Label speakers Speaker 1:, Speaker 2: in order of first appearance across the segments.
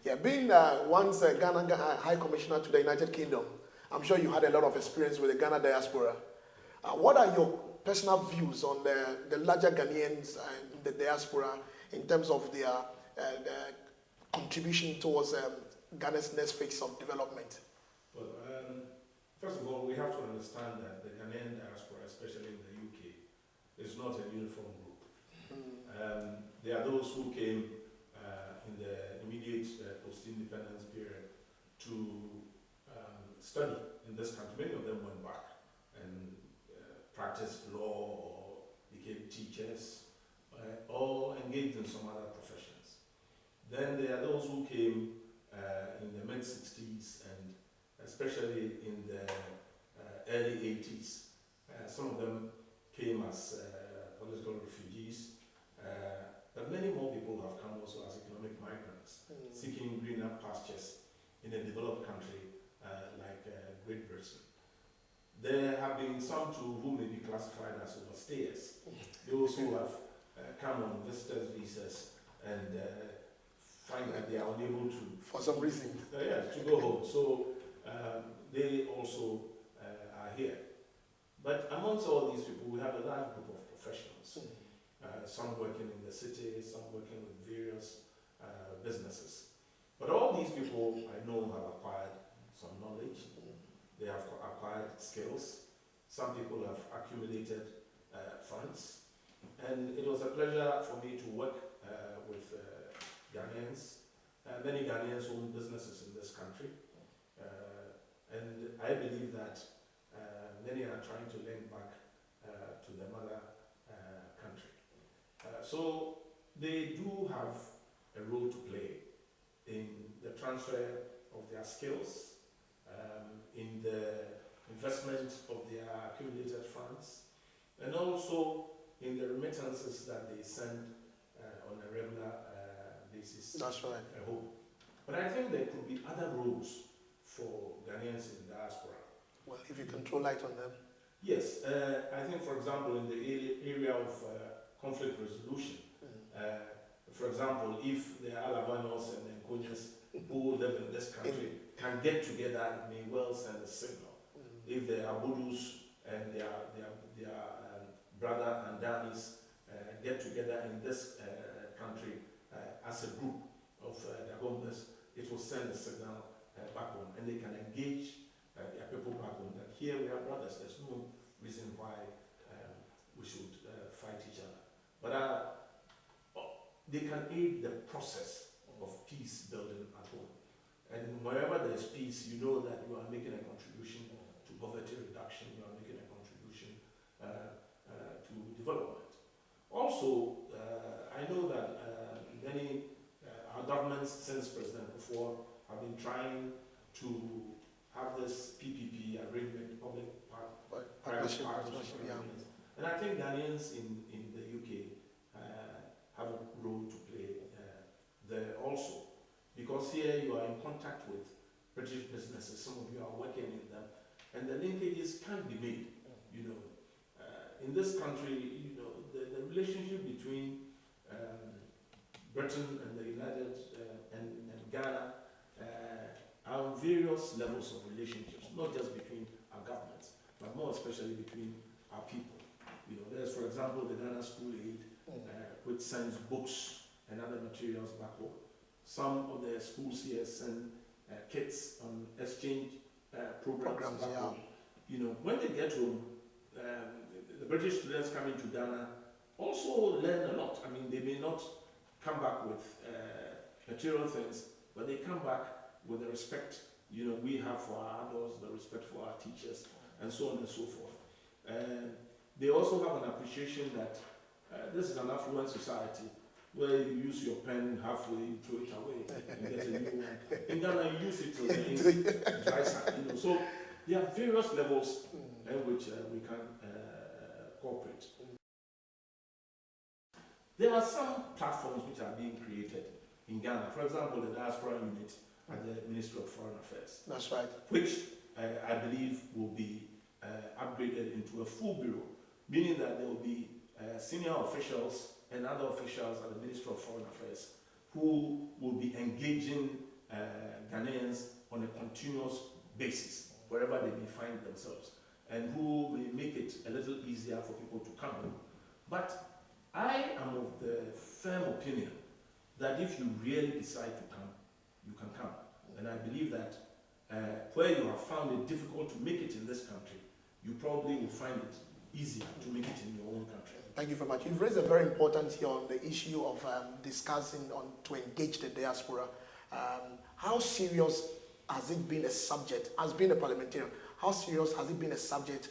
Speaker 1: Yeah, being once Ghana High Commissioner to the United Kingdom, I'm sure you had a lot of experience with the Ghana diaspora. What are your personal views on the larger Ghanaians and the diaspora in terms of their contribution towards Ghana's next phase of development?
Speaker 2: Well, first of all, we have to understand that the Ghanaian diaspora, especially in the UK, is not a uniform group. There are those who came in the immediate post-independence period to study in this country. Many of them went back and practiced law or became teachers or engaged in some other professions. Then there are those who came in the mid-60s and especially in the early 80s. Some of them came as political refugees, but many more people have come also as economic migrants, seeking greener pastures in a developed country like Great Britain. There have been some too who may be classified as overstayers, those who have come on visitors' visas and find that they are unable to,
Speaker 1: for some reason,
Speaker 2: to go home. So they also are here. But amongst all these people, we have a large group of professionals. Some working in the city, some working with various businesses. But all these people I know have acquired some knowledge. They have acquired skills. Some people have accumulated funds. And it was a pleasure for me to work with Ghanaians. Many Ghanaians own businesses in this country. And I believe that many are trying to link back to the mother country. So they do have a role to play in the transfer of their skills, in the investment of their accumulated funds, and also in the remittances that they send on a regular basis.
Speaker 1: That's right.
Speaker 2: I hope. But I think there could be other roles for Ghanaians in diaspora.
Speaker 1: Well, if you can throw light on them.
Speaker 2: Yes, I think, for example, in the area of conflict resolution, for example, if the Alavanos and the Nkonyas who live in this country can get together, it may well send a signal. If the Abudus and their brother and Danis get together in this country as a group of Dagombas, it will send a signal back home, and they can engage their people back home that here we are brothers. There's no reason why we should fight each other. But they can aid the process of peace building at home. And wherever there's peace, you know that you are making a contribution to poverty reduction, you are making a contribution to development. Also, I know that many our governments since President Kufuor have been trying to have this PPP arrangement, public-private partnership arrangement. And I think Ghanaians in the UK have a role to play there also. Because here you are in contact with British businesses, some of you are working in them, and the linkages can be made. You know, in this country, you know, the relationship between Britain and the United and Ghana are various levels of relationships, not just between our governments, but more especially between our people. You know, there's, for example, the Ghana School Aid, which sends books and other materials back home. Some of the schools here send kits on exchange programs back home. You know, when they get home, the British students coming to Ghana also learn a lot. I mean, they may not come back with material things, but they come back with the respect, you know, we have for our adults, the respect for our teachers, and so on and so forth. They also have an appreciation that this is an affluent society where you use your pen halfway, you throw it away, and get a new one. In Ghana, you use it till the ink dries out. You know, so there are various levels in which we can cooperate. There are some platforms which are being created in Ghana. For example, the Diaspora Unit at the Ministry of Foreign Affairs.
Speaker 1: That's right.
Speaker 2: Which I believe will be upgraded into a full bureau, meaning that there will be senior officials and other officials at the Ministry of Foreign Affairs who will be engaging Ghanaians on a continuous basis, wherever they may find themselves, and who may make it a little easier for people to come. But I am of the firm opinion that if you really decide to come, you can come. And I believe that where you have found it difficult to make it in this country, you probably will find it easier to make it in your own country.
Speaker 1: Thank you very much. You've raised a very important here on the issue of discussing to engage the diaspora. How serious has it been a subject, as being a parliamentarian, how serious has it been a subject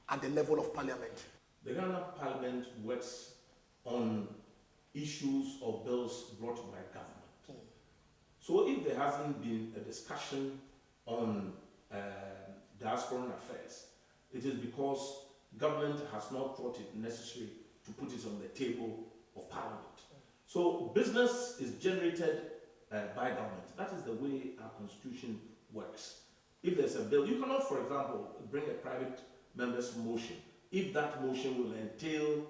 Speaker 1: at the level of parliament?
Speaker 2: The Ghana Parliament works on issues or bills brought by government. So if there hasn't been a discussion on diasporan affairs, it is because government has not thought it necessary to put it on the table of parliament. So business is generated by government. That is the way our constitution works. If there's a bill, you cannot, for example, bring a private member's motion if that motion will entail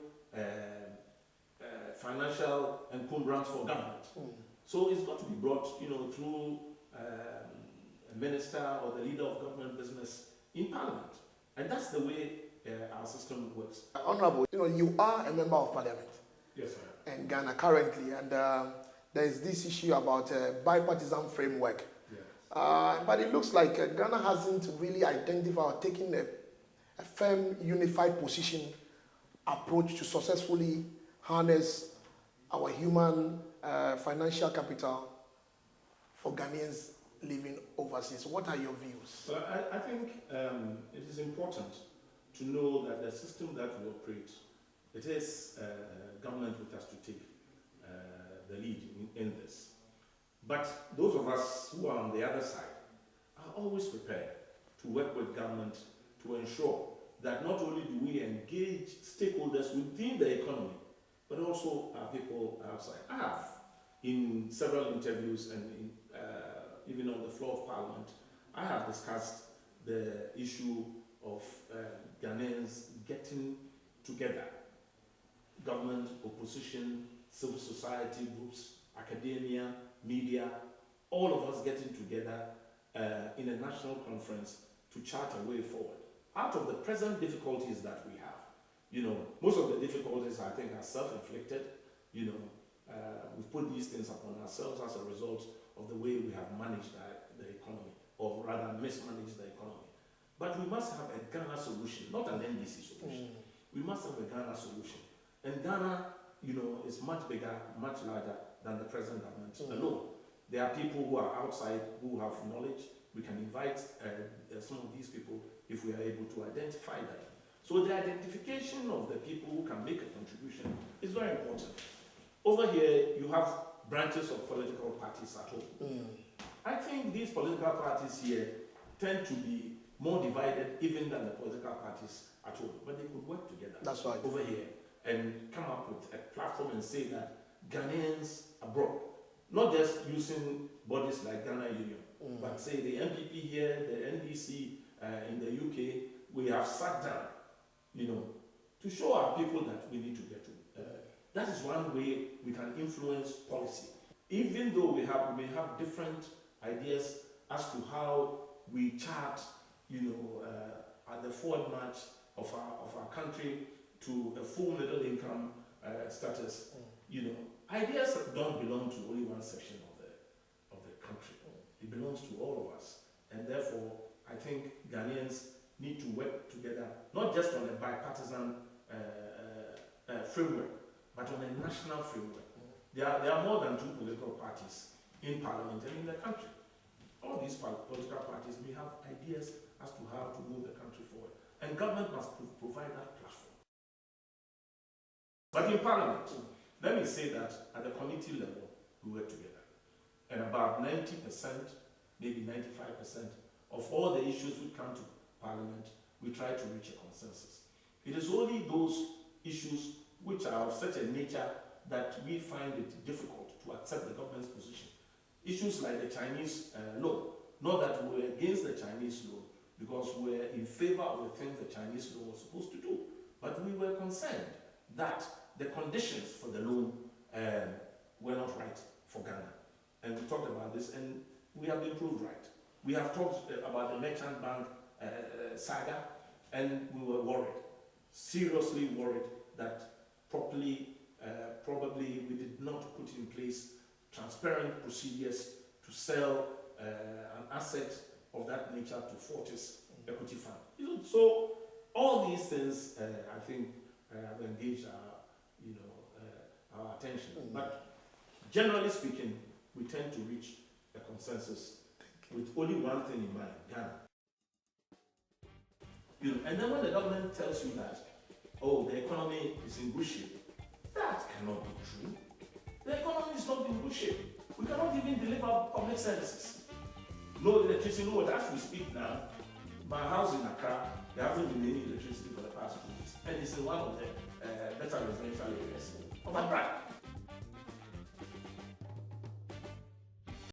Speaker 2: financial encumbrance for government. So it's got to be brought, through a minister or the leader of government business in parliament. And that's the way our system works.
Speaker 1: Honorable, you are a member of parliament.
Speaker 2: Yes, sir.
Speaker 1: In Ghana currently, and there is this issue about bipartisan framework.
Speaker 2: Yes.
Speaker 1: But it looks like Ghana hasn't really identified or taken a firm, unified position approach to successfully harness our human financial capital for Ghanaians living overseas. What are your views?
Speaker 2: Well, I think it is important to know that the system that we operate, it is government which has to take the lead in this. But those of us who are on the other side are always prepared to work with government to ensure that not only do we engage stakeholders within the economy, but also our people outside. I have, in several interviews and even on the floor of Parliament, I have discussed the issue of Ghanaians getting together, government, opposition, civil society groups, academia, media, all of us getting together in a national conference to chart a way forward. Out of the present difficulties that we have, most of the difficulties I think are self-inflicted. We've put these things upon ourselves as a result of the way we have managed the economy, or rather mismanaged the economy. But we must have a Ghana solution, not an NDC solution. We must have a Ghana solution. And Ghana, is much bigger, much larger than the present government alone. There are people who are outside who have knowledge. We can invite some of these people if we are able to identify them. So the identification of the people who can make a contribution is very important. Over here, you have branches of political parties at home. I think these political parties here tend to be more divided even than the political parties at home, but they could work together.
Speaker 1: That's right.
Speaker 2: Over here and come up with a platform and say that Ghanaians abroad, not just using bodies like Ghana Union, but say the MPP here, the NDC in the UK, we have sat down, to show our people that we need to get to. That is one way we can influence policy. Even though we may have different ideas as to how we chart, at the forward march of our country to a full middle income status. Ideas don't belong to only one section of the country. It belongs to all of us, and therefore I think Ghanaians need to work together, not just on a bipartisan framework, but on a national framework. There are more than 2 political parties in Parliament and in the country. All these political parties may have ideas as to how to move the country forward, and government must provide that platform. But in Parliament, let me say that at the committee level, we work together. And about 90%, maybe 95% of all the issues we come to Parliament, we try to reach a consensus. It is only those issues which are of such a nature that we find it difficult to accept the government's position. Issues like the Chinese law, not that we're against the Chinese law, because we're in favor of the things the Chinese law was supposed to do. But we were concerned that the conditions for the loan were not right for Ghana. And we talked about this, and we have been proved right. We have talked about the merchant bank saga, and we were worried, seriously worried that probably we did not put in place transparent procedures to sell an asset of that nature to Fortis Equity Fund. So all these things, I think, have engaged our attention. But generally speaking, we tend to reach a consensus with only one thing in mind: Ghana. And then when the government tells you that, oh, the economy is in good shape, that cannot be true. The economy is not in good shape. We cannot even deliver public services. No electricity, no water. As we speak now, my house in Accra, there hasn't been any electricity for the past 2 weeks. And it's in one of the better residential areas of Accra.